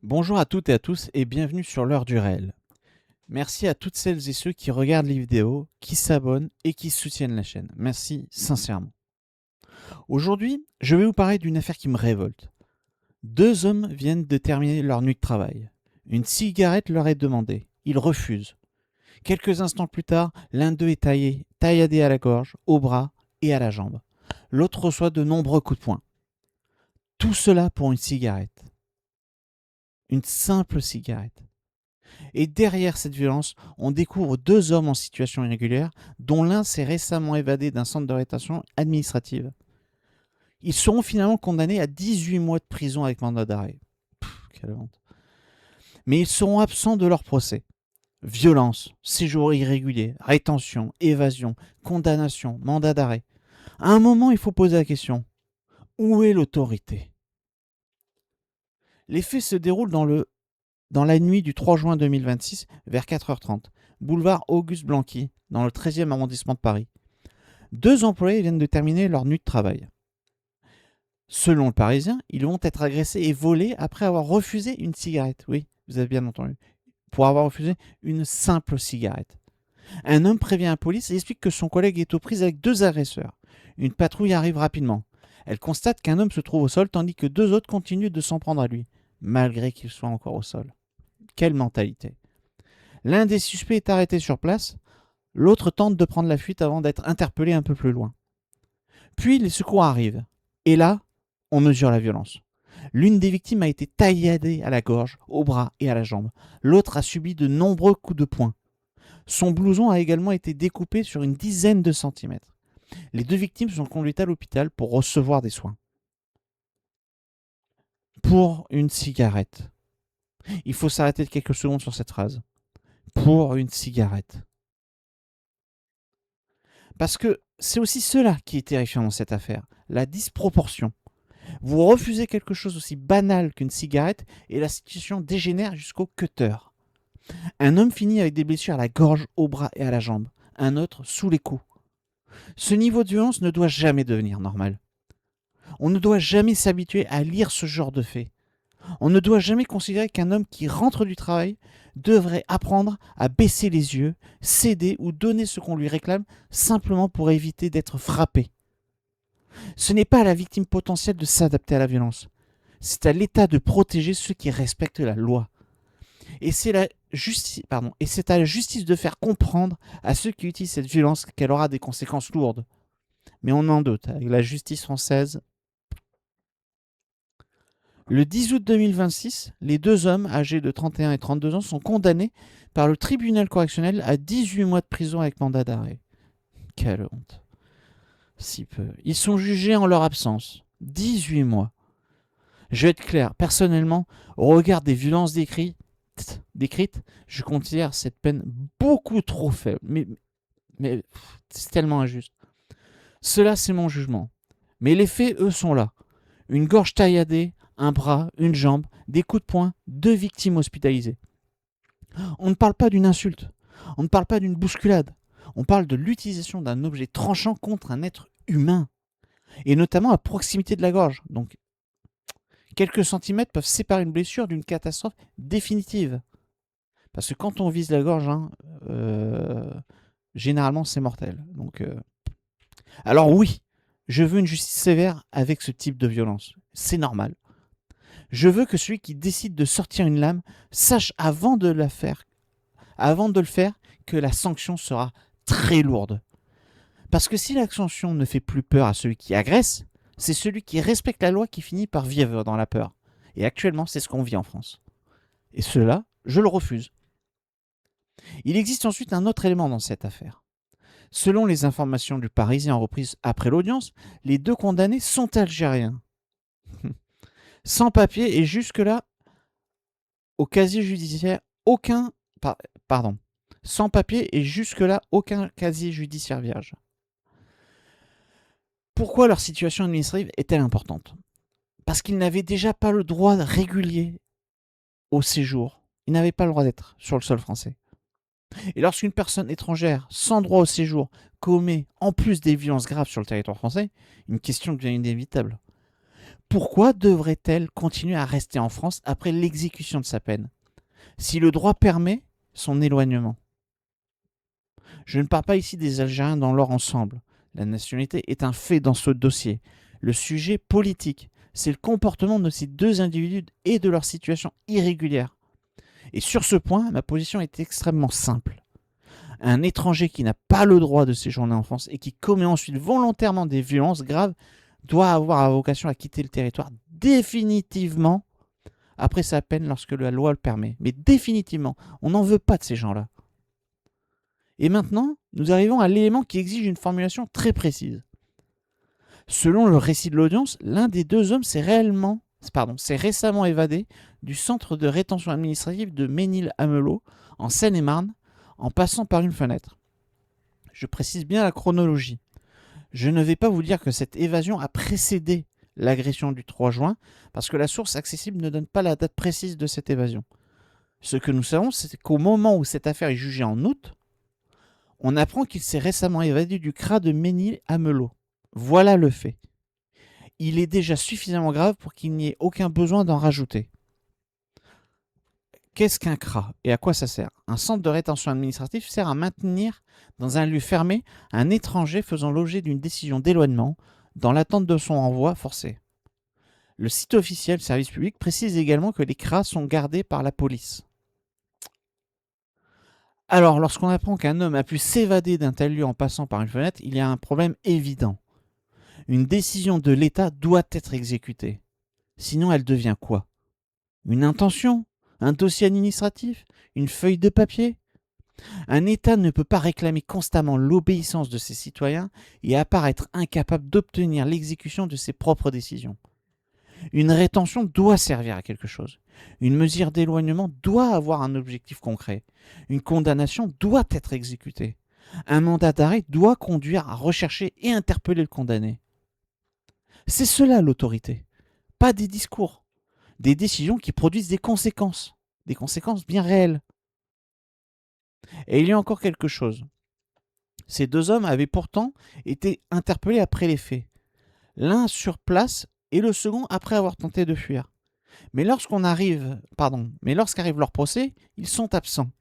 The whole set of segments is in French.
Bonjour à toutes et à tous et bienvenue sur l'heure du réel. Merci à toutes celles et ceux qui regardent les vidéos, qui s'abonnent et qui soutiennent la chaîne. Merci sincèrement. Aujourd'hui, je vais vous parler d'une affaire qui me révolte. Deux hommes viennent de terminer leur nuit de travail. Une cigarette leur est demandée. Ils refusent. Quelques instants plus tard, l'un d'eux est tailladé à la gorge, au bras et à la jambe. L'autre reçoit de nombreux coups de poing. Tout cela pour une cigarette. Une simple cigarette. Et derrière cette violence, on découvre deux hommes en situation irrégulière, dont l'un s'est récemment évadé d'un centre de rétention administrative. Ils seront finalement condamnés à 18 mois de prison avec mandat d'arrêt. Quelle honte. Mais ils seront absents de leur procès. Violence, séjour irrégulier, rétention, évasion, condamnation, mandat d'arrêt. À un moment, il faut poser la question. Où est l'autorité? Les faits se déroulent dans la nuit du 3 juin 2026, vers 4h30, boulevard Auguste Blanqui, dans le 13e arrondissement de Paris. Deux employés viennent de terminer leur nuit de travail. Selon le Parisien, ils vont être agressés et volés après avoir refusé une cigarette. Oui, vous avez bien entendu. Pour avoir refusé une simple cigarette. Un homme prévient la police et explique que son collègue est aux prises avec deux agresseurs. Une patrouille arrive rapidement. Elle constate qu'un homme se trouve au sol tandis que deux autres continuent de s'en prendre à lui, malgré qu'il soit encore au sol. Quelle mentalité. L'un des suspects est arrêté sur place, l'autre tente de prendre la fuite avant d'être interpellé un peu plus loin. Puis les secours arrivent, et là, on mesure la violence. L'une des victimes a été tailladée à la gorge, au bras et à la jambe. L'autre a subi de nombreux coups de poing. Son blouson a également été découpé sur une dizaine de centimètres. Les deux victimes sont conduites à l'hôpital pour recevoir des soins. Pour une cigarette. Il faut s'arrêter quelques secondes sur cette phrase. Pour une cigarette. Parce que c'est aussi cela qui est terrifiant dans cette affaire, la disproportion. Vous refusez quelque chose aussi banal qu'une cigarette et la situation dégénère jusqu'au cutter. Un homme finit avec des blessures à la gorge, au bras et à la jambe, un autre sous les coups. Ce niveau de violence ne doit jamais devenir normal. On ne doit jamais s'habituer à lire ce genre de faits. On ne doit jamais considérer qu'un homme qui rentre du travail devrait apprendre à baisser les yeux, céder ou donner ce qu'on lui réclame simplement pour éviter d'être frappé. Ce n'est pas à la victime potentielle de s'adapter à la violence. C'est à l'État de protéger ceux qui respectent la loi. Et c'est à la justice de faire comprendre à ceux qui utilisent cette violence qu'elle aura des conséquences lourdes. Mais on en doute, avec la justice française. Le 10 août 2026, les deux hommes, âgés de 31 et 32 ans, sont condamnés par le tribunal correctionnel à 18 mois de prison avec mandat d'arrêt. Quelle honte. Si peu. Ils sont jugés en leur absence. 18 mois. Je vais être clair, personnellement, au regard des violences décrites, je considère cette peine beaucoup trop faible. Mais c'est tellement injuste. Cela, c'est mon jugement. Mais les faits, eux, sont là. Une gorge tailladée, un bras, une jambe, des coups de poing, deux victimes hospitalisées. On ne parle pas d'une insulte. On ne parle pas d'une bousculade. On parle de l'utilisation d'un objet tranchant contre un être humain. Et notamment à proximité de la gorge. Donc, quelques centimètres peuvent séparer une blessure d'une catastrophe définitive. Parce que quand on vise la gorge, généralement c'est mortel. Alors oui, je veux une justice sévère avec ce type de violence. C'est normal. Je veux que celui qui décide de sortir une lame sache avant de le faire, que la sanction sera très lourde. Parce que si la sanction ne fait plus peur à celui qui agresse, c'est celui qui respecte la loi qui finit par vivre dans la peur. Et actuellement, c'est ce qu'on vit en France. Et cela, je le refuse. Il existe ensuite un autre élément dans cette affaire. Selon les informations du Parisien reprises après l'audience, les deux condamnés sont algériens. Sans papier et jusque-là, au casier judiciaire, sans papier et jusque-là, aucun casier judiciaire vierge. Pourquoi leur situation administrative est-elle importante? Parce qu'ils n'avaient déjà pas le droit régulier au séjour. Ils n'avaient pas le droit d'être sur le sol français. Et lorsqu'une personne étrangère sans droit au séjour commet en plus des violences graves sur le territoire français, une question devient inévitable. Pourquoi devrait-elle continuer à rester en France après l'exécution de sa peine, si le droit permet son éloignement? Je ne parle pas ici des Algériens dans leur ensemble. La nationalité est un fait dans ce dossier. Le sujet politique, c'est le comportement de ces deux individus et de leur situation irrégulière. Et sur ce point, ma position est extrêmement simple. Un étranger qui n'a pas le droit de séjourner en France et qui commet ensuite volontairement des violences graves doit avoir vocation à quitter le territoire définitivement après sa peine lorsque la loi le permet. Mais définitivement, on n'en veut pas de ces gens-là. Et maintenant, nous arrivons à l'élément qui exige une formulation très précise. Selon le récit de l'audience, l'un des deux hommes s'est récemment évadé du centre de rétention administrative de Ménil-Amelot, en Seine-et-Marne, en passant par une fenêtre. Je précise bien la chronologie. Je ne vais pas vous dire que cette évasion a précédé l'agression du 3 juin, parce que la source accessible ne donne pas la date précise de cette évasion. Ce que nous savons, c'est qu'au moment où cette affaire est jugée en août, on apprend qu'il s'est récemment évadé du CRA de Ménil-Amelot. Voilà le fait. Il est déjà suffisamment grave pour qu'il n'y ait aucun besoin d'en rajouter. Qu'est-ce qu'un CRA et à quoi ça sert? Un centre de rétention administrative sert à maintenir dans un lieu fermé un étranger faisant l'objet d'une décision d'éloignement dans l'attente de son renvoi forcé. Le site officiel Service Public précise également que les CRA sont gardés par la police. Alors, lorsqu'on apprend qu'un homme a pu s'évader d'un tel lieu en passant par une fenêtre, il y a un problème évident. Une décision de l'État doit être exécutée. Sinon, elle devient quoi? Une intention? Un dossier administratif? Une feuille de papier? Un État ne peut pas réclamer constamment l'obéissance de ses citoyens et apparaître incapable d'obtenir l'exécution de ses propres décisions. Une rétention doit servir à quelque chose. Une mesure d'éloignement doit avoir un objectif concret. Une condamnation doit être exécutée. Un mandat d'arrêt doit conduire à rechercher et interpeller le condamné. C'est cela l'autorité, pas des discours, des décisions qui produisent des conséquences bien réelles. Et il y a encore quelque chose. Ces deux hommes avaient pourtant été interpellés après les faits, l'un sur place et le second après avoir tenté de fuir. Mais lorsqu'arrive leur procès, ils sont absents.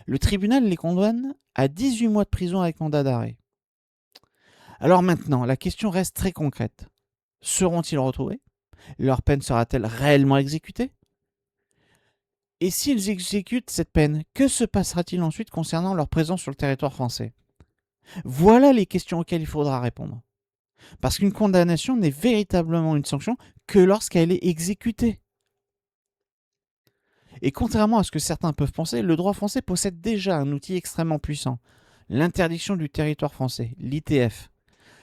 Le tribunal les condamne à 18 mois de prison avec mandat d'arrêt. Alors maintenant, la question reste très concrète. Seront-ils retrouvés? Leur peine sera-t-elle réellement exécutée? Et s'ils exécutent cette peine, que se passera-t-il ensuite concernant leur présence sur le territoire français? Voilà les questions auxquelles il faudra répondre. Parce qu'une condamnation n'est véritablement une sanction que lorsqu'elle est exécutée. Et contrairement à ce que certains peuvent penser, le droit français possède déjà un outil extrêmement puissant, l'interdiction du territoire français, l'ITF.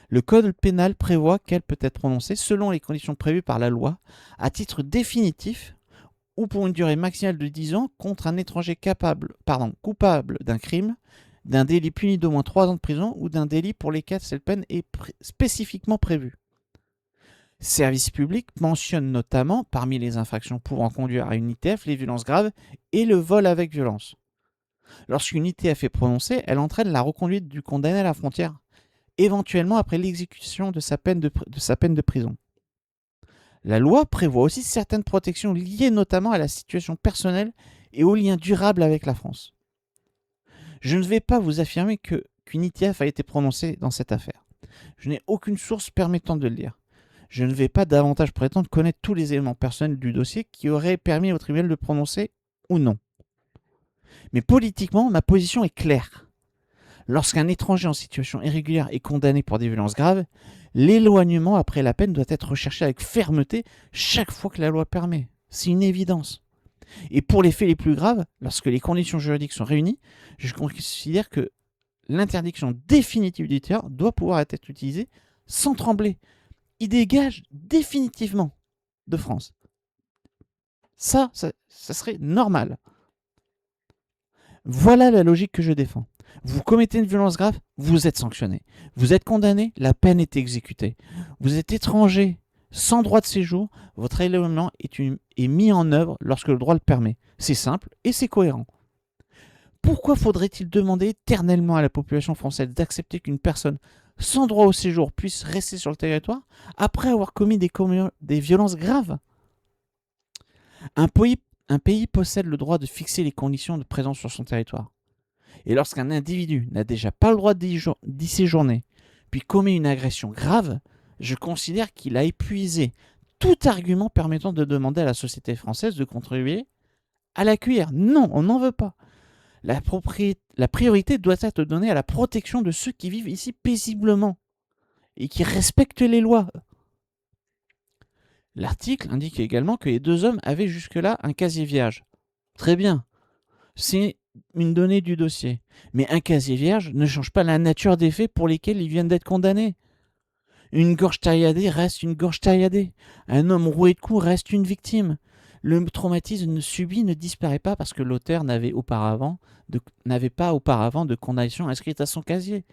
Le code pénal prévoit qu'elle peut être prononcée, selon les conditions prévues par la loi, à titre définitif ou pour une durée maximale de 10 ans contre un étranger coupable d'un crime, d'un délit puni d'au moins 3 ans de prison ou d'un délit pour lesquels cette peine est spécifiquement prévue. Service Public mentionne notamment, parmi les infractions pouvant conduire à une ITF, les violences graves et le vol avec violence. Lorsqu'une ITF est prononcée, elle entraîne la reconduite du condamné à la frontière, éventuellement après l'exécution de sa peine de prison. La loi prévoit aussi certaines protections liées notamment à la situation personnelle et aux liens durables avec la France. Je ne vais pas vous affirmer qu'une ITF a été prononcée dans cette affaire. Je n'ai aucune source permettant de le dire. Je ne vais pas davantage prétendre connaître tous les éléments personnels du dossier qui auraient permis au tribunal de prononcer ou non. Mais politiquement, ma position est claire. Lorsqu'un étranger en situation irrégulière est condamné pour des violences graves, l'éloignement après la peine doit être recherché avec fermeté chaque fois que la loi permet. C'est une évidence. Et pour les faits les plus graves, lorsque les conditions juridiques sont réunies, je considère que l'interdiction définitive du territoire doit pouvoir être utilisée sans trembler. Il dégage définitivement de France. Ça serait normal. Voilà la logique que je défends. Vous commettez une violence grave, vous êtes sanctionné. Vous êtes condamné, la peine est exécutée. Vous êtes étranger, sans droit de séjour, votre éloignement est mis en œuvre lorsque le droit le permet. C'est simple et c'est cohérent. Pourquoi faudrait-il demander éternellement à la population française d'accepter qu'une personne sans droit au séjour, puisse rester sur le territoire après avoir commis des violences graves. Un pays possède le droit de fixer les conditions de présence sur son territoire. Et lorsqu'un individu n'a déjà pas le droit d'y séjourner, puis commet une agression grave, je considère qu'il a épuisé tout argument permettant de demander à la société française de contribuer à l'accueillir. Non, on n'en veut pas. La priorité doit être donnée à la protection de ceux qui vivent ici paisiblement et qui respectent les lois. L'article indique également que les deux hommes avaient jusque-là un casier vierge. Très bien, c'est une donnée du dossier. Mais un casier vierge ne change pas la nature des faits pour lesquels ils viennent d'être condamnés. Une gorge tailladée reste une gorge tailladée. Un homme roué de coups reste une victime. Le traumatisme subi ne disparaît pas parce que l'auteur n'avait pas auparavant de condamnation inscrite à son casier.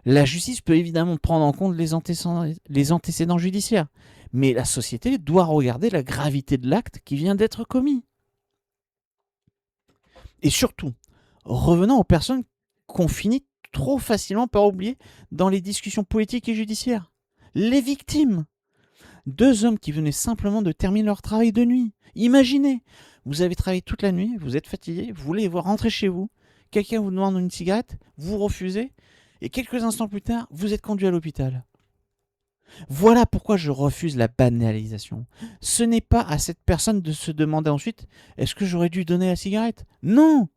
La justice peut évidemment prendre en compte les antécédents judiciaires, mais la société doit regarder la gravité de l'acte qui vient d'être commis. Et surtout, revenons aux personnes qu'on finit trop facilement par oublier dans les discussions politiques et judiciaires. Les victimes. Deux hommes qui venaient simplement de terminer leur travail de nuit. Imaginez, vous avez travaillé toute la nuit, vous êtes fatigué, vous voulez rentrer chez vous, quelqu'un vous demande une cigarette, vous refusez, et quelques instants plus tard, vous êtes conduit à l'hôpital. Voilà pourquoi je refuse la banalisation. Ce n'est pas à cette personne de se demander ensuite « Est-ce que j'aurais dû donner la cigarette ?» Non.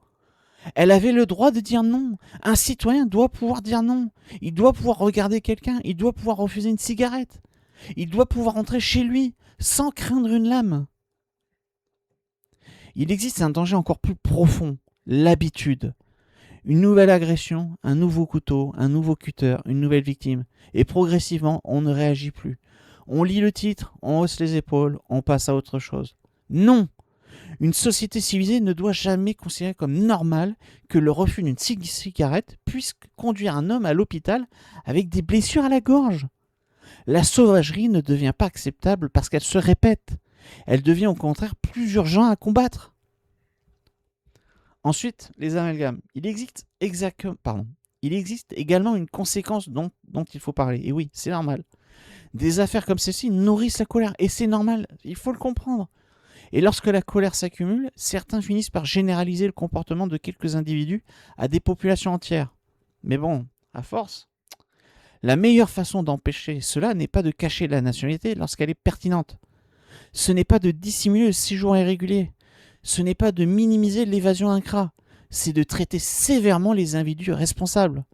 Elle avait le droit de dire non. Un citoyen doit pouvoir dire non. Il doit pouvoir regarder quelqu'un, il doit pouvoir refuser une cigarette. Il doit pouvoir rentrer chez lui sans craindre une lame. Il existe un danger encore plus profond, l'habitude. Une nouvelle agression, un nouveau couteau, un nouveau cutter, une nouvelle victime. Et progressivement, on ne réagit plus. On lit le titre, on hausse les épaules, on passe à autre chose. Non! Une société civilisée ne doit jamais considérer comme normal que le refus d'une cigarette puisse conduire un homme à l'hôpital avec des blessures à la gorge. La sauvagerie ne devient pas acceptable parce qu'elle se répète. Elle devient au contraire plus urgente à combattre. Ensuite, les amalgames. Il existe également une conséquence dont il faut parler. Et oui, c'est normal. Des affaires comme celle-ci nourrissent la colère. Et c'est normal, il faut le comprendre. Et lorsque la colère s'accumule, certains finissent par généraliser le comportement de quelques individus à des populations entières. Mais bon, à force. La meilleure façon d'empêcher cela n'est pas de cacher la nationalité lorsqu'elle est pertinente. Ce n'est pas de dissimuler le séjour irrégulier. Ce n'est pas de minimiser l'évasion d'un CRA. C'est de traiter sévèrement les individus responsables.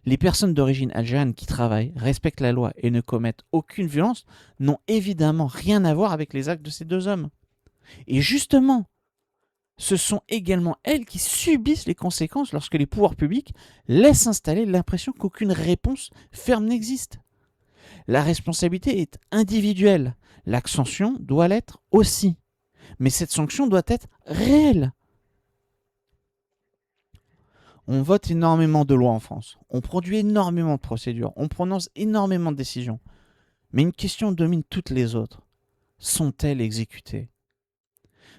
Les personnes d'origine algérienne qui travaillent, respectent la loi et ne commettent aucune violence n'ont évidemment rien à voir avec les actes de ces deux hommes. Et justement, ce sont également elles qui subissent les conséquences lorsque les pouvoirs publics laissent installer l'impression qu'aucune réponse ferme n'existe. La responsabilité est individuelle. La sanction doit l'être aussi. Mais cette sanction doit être réelle. On vote énormément de lois en France. On produit énormément de procédures. On prononce énormément de décisions. Mais une question domine toutes les autres. Sont-elles exécutées ?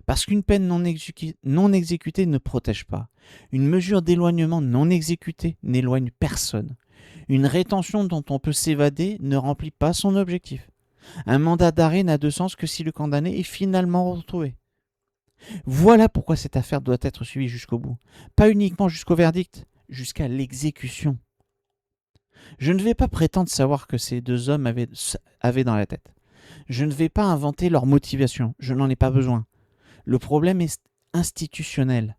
Parce qu'une peine non exécutée ne protège pas. Une mesure d'éloignement non exécutée n'éloigne personne. Une rétention dont on peut s'évader ne remplit pas son objectif. Un mandat d'arrêt n'a de sens que si le condamné est finalement retrouvé. Voilà pourquoi cette affaire doit être suivie jusqu'au bout. Pas uniquement jusqu'au verdict, jusqu'à l'exécution. Je ne vais pas prétendre savoir que ces deux hommes avaient dans la tête. Je ne vais pas inventer leur motivation, je n'en ai pas besoin. Le problème est institutionnel.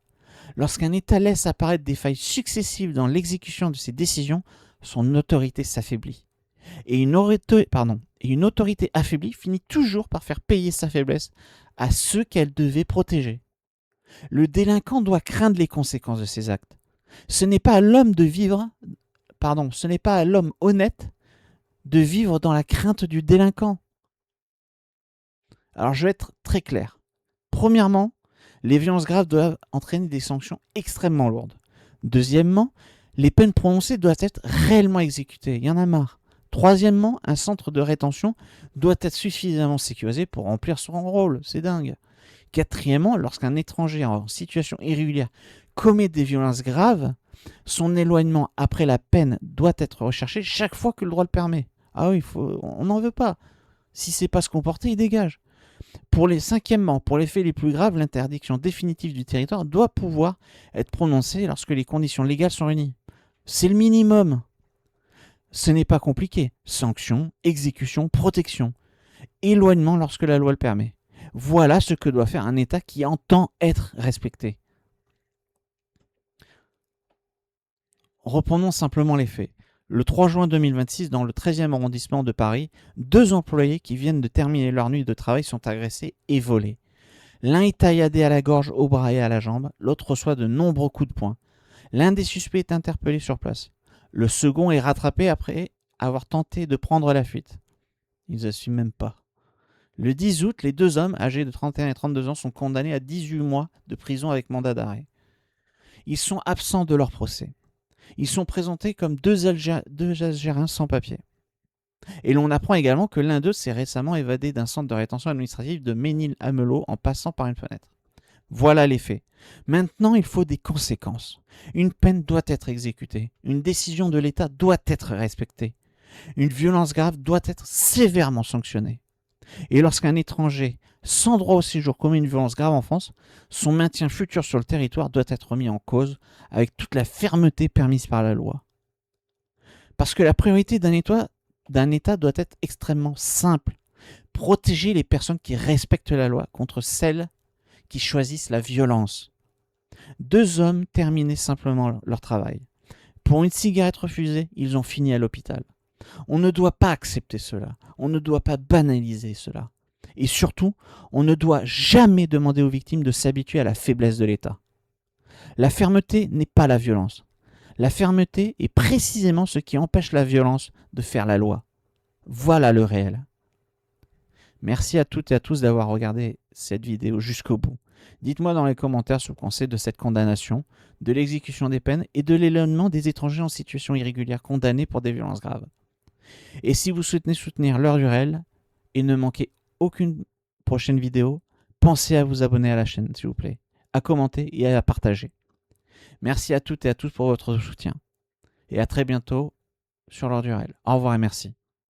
Lorsqu'un État laisse apparaître des failles successives dans l'exécution de ses décisions, son autorité s'affaiblit. Et une autorité affaiblie finit toujours par faire payer sa faiblesse à ceux qu'elle devait protéger. Le délinquant doit craindre les conséquences de ses actes. Ce n'est pas à l'homme honnête de vivre dans la crainte du délinquant. Alors je vais être très clair. Premièrement, les violences graves doivent entraîner des sanctions extrêmement lourdes. Deuxièmement, les peines prononcées doivent être réellement exécutées. Il y en a marre. Troisièmement, un centre de rétention doit être suffisamment sécurisé pour remplir son rôle. C'est dingue. Quatrièmement, lorsqu'un étranger en situation irrégulière commet des violences graves, Son éloignement après la peine doit être recherché chaque fois que le droit le permet. Ah oui, on n'en veut pas. Si c'est pas se comporter, il dégage. Cinquièmement, pour les faits les plus graves, l'interdiction définitive du territoire doit pouvoir être prononcée lorsque les conditions légales sont réunies. C'est le minimum. Ce n'est pas compliqué. Sanction, exécution, protection. Éloignement lorsque la loi le permet. Voilà ce que doit faire un État qui entend être respecté. Reprenons simplement les faits. Le 3 juin 2026, dans le 13e arrondissement de Paris, 2 employés qui viennent de terminer leur nuit de travail sont agressés et volés. L'un est tailladé à la gorge, au bras et à la jambe, l'autre reçoit de nombreux coups de poing. L'un des suspects est interpellé sur place. Le second est rattrapé après avoir tenté de prendre la fuite. Ils n'assument même pas. Le 10 août, les 2 hommes, âgés de 31 et 32 ans, sont condamnés à 18 mois de prison avec mandat d'arrêt. Ils sont absents de leur procès. Ils sont présentés comme deux Algériens sans papier. Et l'on apprend également que l'un d'eux s'est récemment évadé d'un centre de rétention administrative de Ménil-Amelot en passant par une fenêtre. Voilà les faits. Maintenant, il faut des conséquences. Une peine doit être exécutée. Une décision de l'État doit être respectée. Une violence grave doit être sévèrement sanctionnée. Et lorsqu'un étranger sans droit au séjour commet une violence grave en France, son maintien futur sur le territoire doit être mis en cause avec toute la fermeté permise par la loi. Parce que la priorité d'un État doit être extrêmement simple. Protéger les personnes qui respectent la loi contre celles qui choisissent la violence. 2 hommes terminaient simplement leur travail. Pour une cigarette refusée, ils ont fini à l'hôpital. On ne doit pas accepter cela. On ne doit pas banaliser cela. Et surtout, on ne doit jamais demander aux victimes de s'habituer à la faiblesse de l'État. La fermeté n'est pas la violence. La fermeté est précisément ce qui empêche la violence de faire la loi. Voilà le réel. Merci à toutes et à tous d'avoir regardé cette vidéo jusqu'au bout. Dites-moi dans les commentaires ce que vous pensez de cette condamnation, de l'exécution des peines et de l'éloignement des étrangers en situation irrégulière condamnés pour des violences graves. Et si vous souhaitez soutenir l'heure du réel et ne manquer aucune prochaine vidéo, pensez à vous abonner à la chaîne s'il vous plaît, à commenter et à partager. Merci à toutes et à tous pour votre soutien. Et à très bientôt sur l'heure du réel. Au revoir et merci.